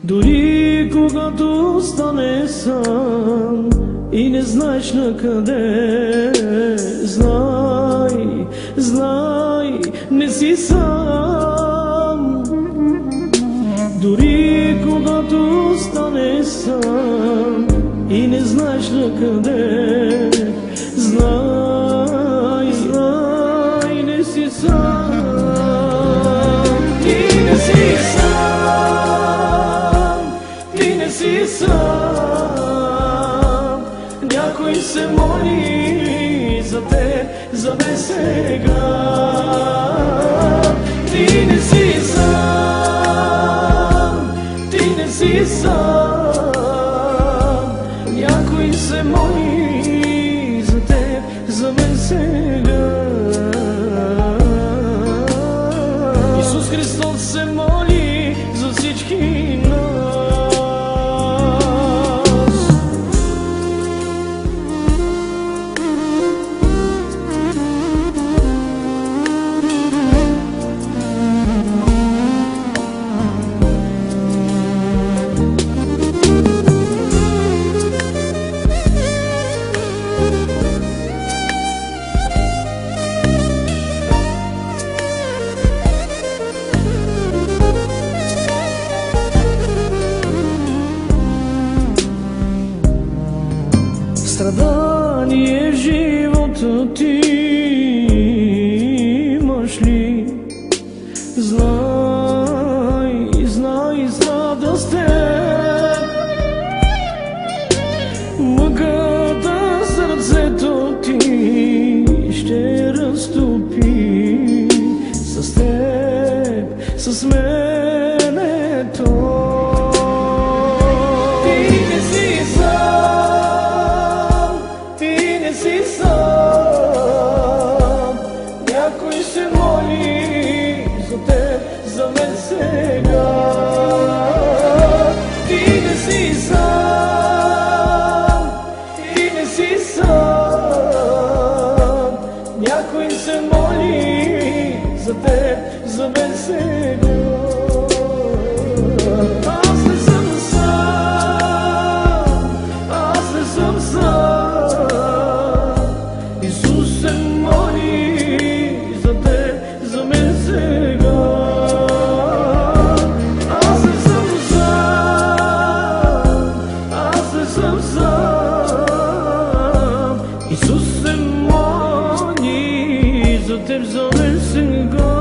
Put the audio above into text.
Дори когато стане сам и не знаеш на къде, знай, знай, не си сам. Дори когато стане сам и не знаеш на къде, знай, знай, не си сам. Ти не си сам, ти не си сам. Някой се моли за теб, за мен сега. Ти не си сам, ти не си сам. Някой се моли за теб, за мен сега. Исус Христос се моли за всички нас. Страдание живота ти имаш ли? Знай, знай, с радост теб мъката сърцето ти ще разтопи. С теб, с мен е то. Някой се моли за теб, за мен сега. Ти не си сам, ти не си сам. Някой се моли за теб, за мен сега. Аз не съм сам, аз не съм сам. Исус се моли за теб, за мен сега. Аз не съм сам, аз не съм сам. Исус се моли за теб, за мен сега.